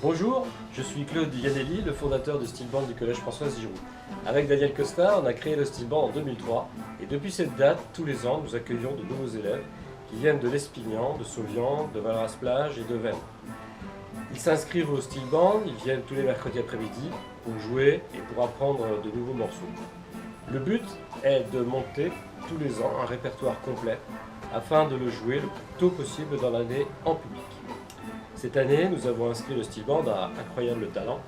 Bonjour, je suis Claude Yanelli, le fondateur de Steel Band du Collège Françoise Giroud. Avec Daniel Costa, on a créé le Steel Band en 2003 et depuis cette date, tous les ans, nous accueillons de nouveaux élèves qui viennent de l'Espignan, de Sauvian, de Valras-Plage et de Veynes. Ils s'inscrivent au Steel Band, ils viennent tous les mercredis après-midi pour jouer et pour apprendre de nouveaux morceaux. Le but est de monter tous les ans un répertoire complet afin de le jouer le plus tôt possible dans l'année en public. Cette année, nous avons inscrit le Steel Band à Incroyable Talent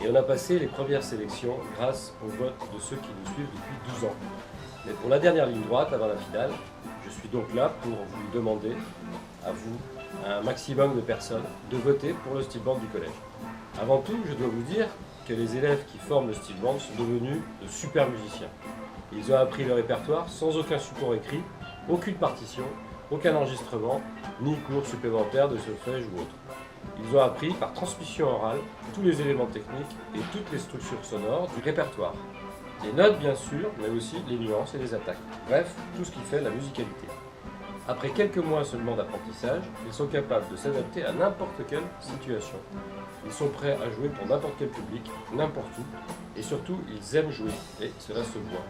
et on a passé les premières sélections grâce au vote de ceux qui nous suivent depuis 12 ans. Mais pour la dernière ligne droite avant la finale, je suis donc là pour vous demander, à vous, un maximum de personnes, de voter pour le Steel Band du collège. Avant tout, je dois vous dire que les élèves qui forment le Steel Band sont devenus de super musiciens. Ils ont appris le répertoire sans aucun support écrit, aucune partition, aucun enregistrement, ni cours supplémentaires de solfège ou autre. Ils ont appris par transmission orale tous les éléments techniques et toutes les structures sonores du répertoire. Les notes bien sûr, mais aussi les nuances et les attaques. Bref, tout ce qui fait la musicalité. Après quelques mois seulement d'apprentissage, ils sont capables de s'adapter à n'importe quelle situation. Ils sont prêts à jouer pour n'importe quel public, n'importe où, et surtout ils aiment jouer, et cela se voit.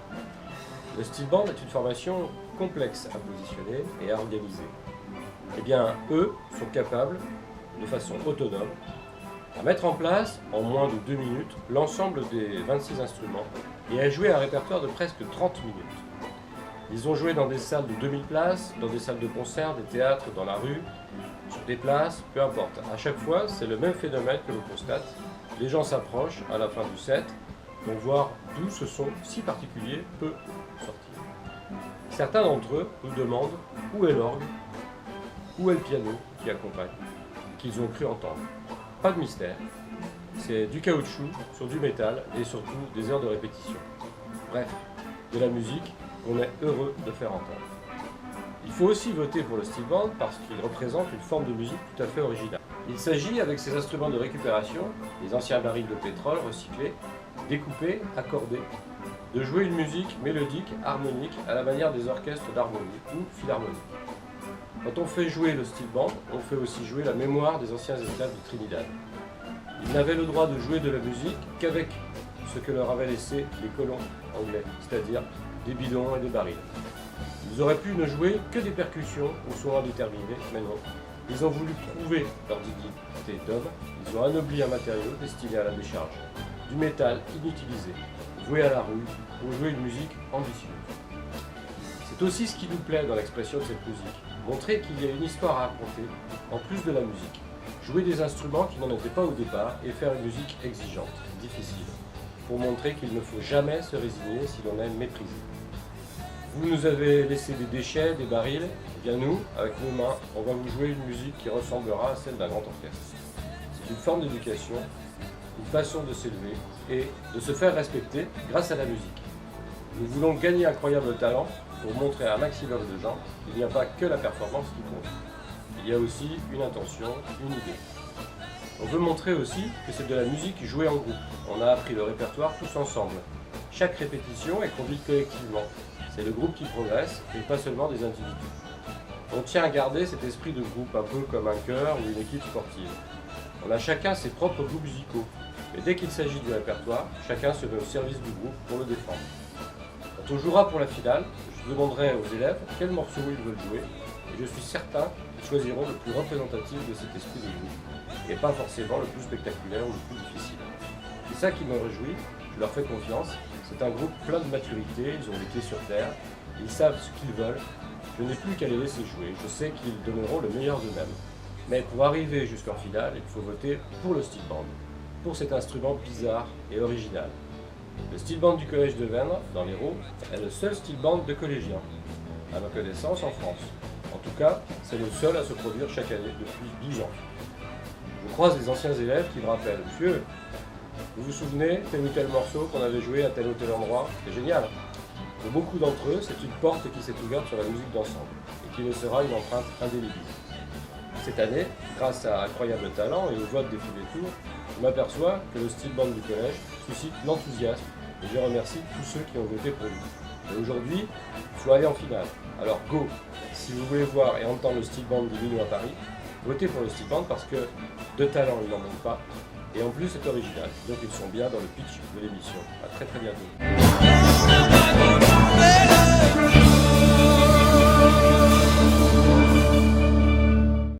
Le Steel Band est une formation complexe à positionner et à organiser. Eh bien, eux sont capables, de façon autonome, à mettre en place, en moins de 2 minutes, l'ensemble des 26 instruments et à jouer un répertoire de presque 30 minutes. Ils ont joué dans des salles de 2000 places, dans des salles de concert, des théâtres, dans la rue, sur des places, peu importe. À chaque fois, c'est le même phénomène que l'on constate. Les gens s'approchent à la fin du set pour voir d'où ce son si particulier peut sortir. Certains d'entre eux nous demandent où est l'orgue, où est le piano qui accompagne, qu'ils ont cru entendre. Pas de mystère, c'est du caoutchouc sur du métal et surtout des heures de répétition. Bref, de la musique qu'on est heureux de faire entendre. Il faut aussi voter pour le Steel Band parce qu'il représente une forme de musique tout à fait originale. Il s'agit, avec ses instruments de récupération, les anciens barils de pétrole recyclés, découpés, accordés, de jouer une musique mélodique, harmonique, à la manière des orchestres d'harmonie ou philharmonique. Quand on fait jouer le Steel Band, on fait aussi jouer la mémoire des anciens esclaves du Trinidad. Ils n'avaient le droit de jouer de la musique qu'avec ce que leur avaient laissé les colons anglais, c'est-à-dire des bidons et des barils. Ils auraient pu ne jouer que des percussions au son indéterminé, mais non. Ils ont voulu prouver leur dignité d'homme, ils ont anobli un matériau destiné à la décharge, du métal inutilisé, voué à la rue, pour jouer une musique ambitieuse. C'est aussi ce qui nous plaît dans l'expression de cette musique, montrer qu'il y a une histoire à raconter, en plus de la musique. Jouer des instruments qui n'en étaient pas au départ et faire une musique exigeante, difficile, pour montrer qu'il ne faut jamais se résigner si l'on est méprisé. Vous nous avez laissé des déchets, des barils, et bien nous, avec nos mains, on va vous jouer une musique qui ressemblera à celle d'un grand orchestre. C'est une forme d'éducation, une façon de s'élever et de se faire respecter grâce à la musique. Nous voulons gagner Incroyable Talent pour montrer à un maximum de gens qu'il n'y a pas que la performance qui compte. Il y a aussi une intention, une idée. On veut montrer aussi que c'est de la musique jouée en groupe. On a appris le répertoire tous ensemble. Chaque répétition est conduite collectivement. C'est le groupe qui progresse et pas seulement des individus. On tient à garder cet esprit de groupe un peu comme un chœur ou une équipe sportive. On a chacun ses propres goûts musicaux. Mais dès qu'il s'agit du répertoire, chacun se met au service du groupe pour le défendre. Quand on jouera pour la finale, je demanderai aux élèves quel morceau ils veulent jouer et je suis certain qu'ils choisiront le plus représentatif de cet esprit de groupe et pas forcément le plus spectaculaire ou le plus difficile. C'est ça qui me réjouit, je leur fais confiance, c'est un groupe plein de maturité, ils ont les pieds sur terre, ils savent ce qu'ils veulent, je n'ai plus qu'à les laisser jouer, je sais qu'ils donneront le meilleur d'eux-mêmes. Mais pour arriver jusqu'en finale, il faut voter pour le Steel Band, pour cet instrument bizarre et original. Le Steel Band du collège de Veynes, dans l'Hérault, est le seul Steel Band de collégiens, à ma connaissance, en France. En tout cas, c'est le seul à se produire chaque année depuis 12 ans. Je croise les anciens élèves qui me rappellent « Monsieur, vous vous souvenez tel ou tel morceau qu'on avait joué à tel ou tel endroit? C'est génial !» Pour beaucoup d'entre eux, c'est une porte qui s'est ouverte sur la musique d'ensemble et qui ne sera une empreinte indélébile. Cette année, grâce à Incroyable Talent et au vote des premiers tours, je m'aperçois que le Steel Band du collège suscite l'enthousiasme et je remercie tous ceux qui ont voté pour lui. Et aujourd'hui, il faut aller en finale. Alors go! Si vous voulez voir et entendre le Steel Band du Vino à Paris, Votez pour le Steel Band parce que de talent, il n'en manque pas. Et en plus, c'est original. Donc ils sont bien dans le pitch de l'émission. A très très bientôt.